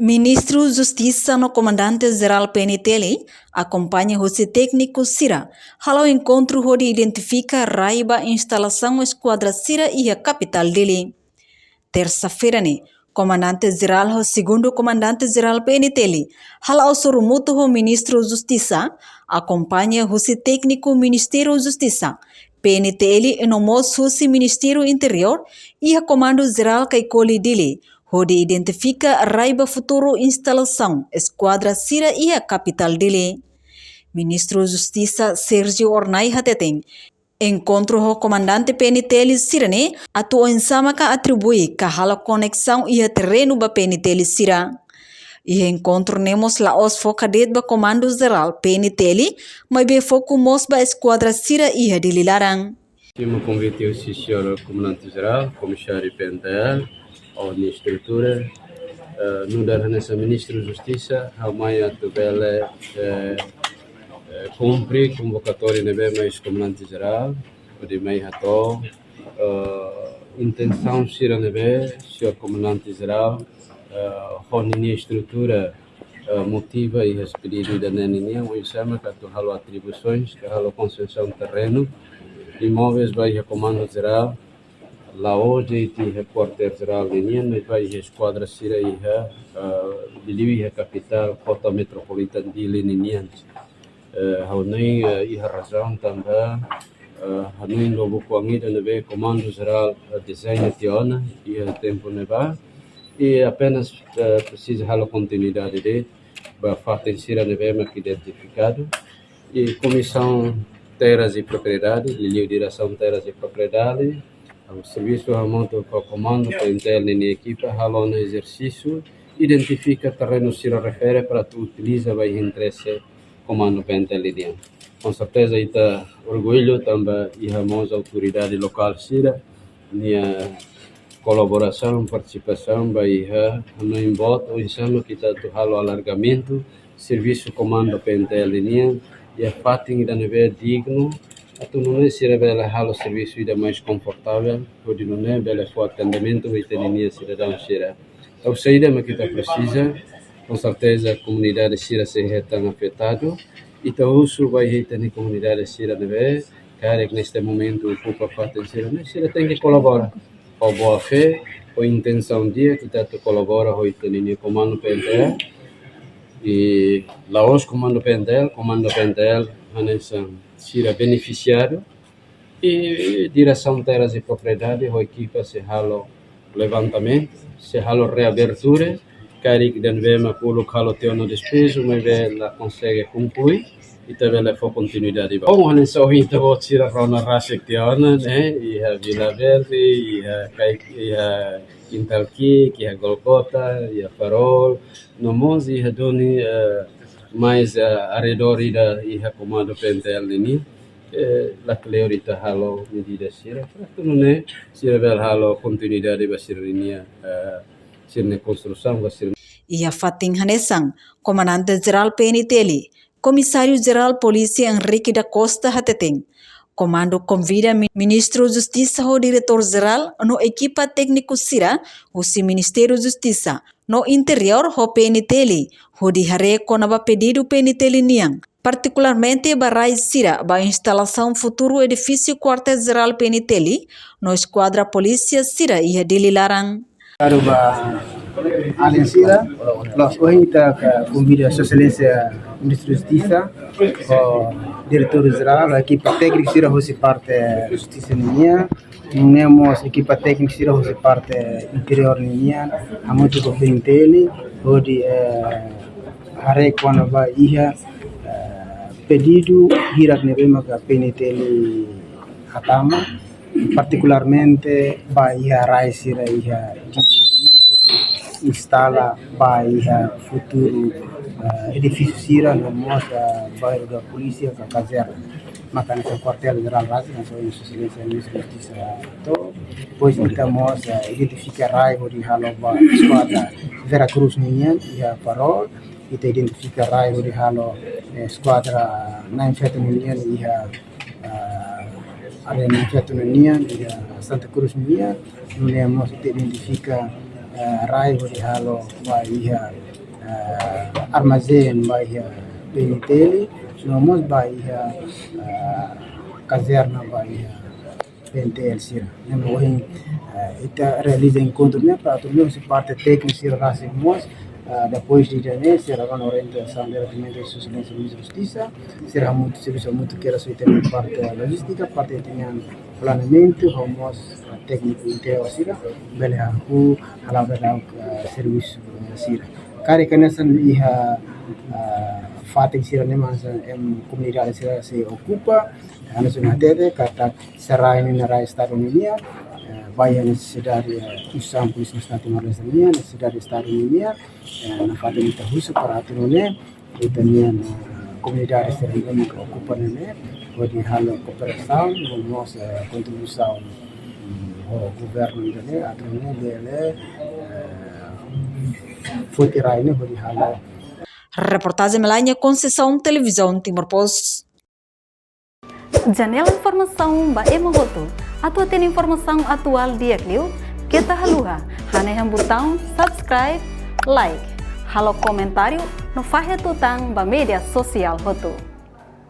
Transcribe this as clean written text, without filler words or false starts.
Ministro Justiça no Comandante-Geral PNTL acompanha o técnico Sira. Ao encontro onde identifica Raiba instalação Esquadra Sira e a capital dele. Terça-feira, Comandante-Geral, o segundo Comandante-Geral PNTL, ao surumuto o Ministro Justiça, acompanha o técnico Ministério Justiça. PNTL e nomos o Ministério Interior e a Comando-Geral Kaikoli dele, onde identifica Raiba futuro instalação, Esquadra Sira e a capital dele. Ministro Justiça Sérgio Ornai Hateteng encontro o comandante PNTL Sirane atuou em Samaka atribui a conexão e a terreno ba PNTL Sira. E encontro nemos la os focadet ba Comando Geral PNTL, mas be foco mos ba Esquadra Sira e a dililarang. Timo convite o senhor comandante geral, comissário PNTL, a estrutura, no dar nessa ministro Justiça, a maia do bele cumprir convocatória nebe mais comandante geral, o de mai hato, intenção sira nebe, senhor comandante geral, a estrutura motiva e as pedidos da neninha, o exame que tu halo atribuições, que halo concessão terreno, imóveis vai a comando geral, lá hoje tem repórter geral de Nian, mas vai a esquadra Sira e a capital, cota metropolitana de Linian. Haunai e a razão também, haunai logo kuangida nebe comando geral desenho tiona e a tempo neba e apenas precisa halo continuidade de fatem Sira nebe mas identificado e comissão terras e propriedade, de direção terras e propriedade, o serviço remoto para o comando para interno e equipa, halo no exercício, identifica terreno Sira refere para tu utiliza vai interesse comando PNTL. Com certeza está orgulho também e ramos autoridade local Sira, minha colaboração, participação vai no emboto, o exame que está tu halo alargamento, serviço comando PNTL e a fating da neve digno, a tu não é se revela halo serviço ainda mais confortável, onde não é bela for atendimento vai ter linha cidadão Sira. Então saída mas que está precisa, com certeza a comunidade Sira se tão afetado, e então isso vai ter na comunidade Sira neve, cara que neste momento ocupa fating Sira tem que colaborar, com boa fé, com intenção dia que está tu colabora com o comando PNTL. E lá os comando PNTL, nessa Sira beneficiário e direção terras e propriedade, a equipa se halo levantamento, se halo reabertura, cari que den vema pulo halo teu no despejo, mas ela consegue concluir e também for continuidade. Bom, nessa horita vou tirar rona racha que teona, né? E a Vila Verde, e a Quintalqui, que a Golgota, e a Farol, no Mons e a Doni mais a redor e a comando PNTL ini, la clarita halo medida Sira, para não é Sira vel halo continuidade ba Sira ini Sira construção ba Sira. E a Fatim Hanesang, Comandante-Geral PNTL, Comissário-Geral Polícia Henrique da Costa Hateteng. Comando convida Ministro Justiça o Diretor-Geral no equipa técnico Sira, o Ministério Justiça, no Interior o PNTL, o de hare conaba pedido PNTL Niang, particularmente Barai Sira, ba instalação futuro edifício Quartel-Geral PNTL, no Esquadra Polícia Sira e a Dililarang. Aruba Alien Sira, los hoje está convida a Sua Excelência Ministro da Justiça, o Diretor-Geral, a equipa técnica Sira fosse parte da Justiça Ninha, temos a equipa técnica Sira fosse parte interior Ninha, a muito do PNTL, onde a quando vai ir pedido hirak nebema ka PNTL Atama, particularmente vai a Raisira instala vai futuro edifício Sira no mostra bairro da polícia da caserna maka nessa quartel geral lá na sua excelência ministro da justiça pois estamos identificar raivo de haloba esquadra Veracruz Ninha e a Farol e te identificar raivo de halo esquadra 97 Ninha e a Arena Ninha e a Santa Cruz Ninha, nós identifica raivo de halo vai armazém baia PNTL, nomos baia caserna baia PNTL sira. Nemo hoje ita realiza encontro né para turma se parte técnica sira rasimos. Depois de janeiro, será uma orientação diretamente da Sociedade de Justiça, será muito serviço muito que era só tem parte logística, parte tinha planejamento, vamos técnico inteiro sira, beleza, o halal serviço sira. Kare nessa iha fatem sira nem mais comunidade sira se ocupa, a nossa rede kata será ini na Estado Unido. Baia necessidade usar por isso está tomando essa linha, necessidade estar em linha, na falta de recurso para atender, e também na comunidade que ocupa né, pode haver cooperação, vamos contribuição ao governo dele, atender dele, foi tirar né, pode haver. Reportagem Melania Conceição, Televisão Timor-Post. Janela informação ba Emogoto. Atua tem informação atual dia Clio. Kita haluha. Haneham botão subscribe, like. Halo comentário no fahe tutang ba media sosial hotu.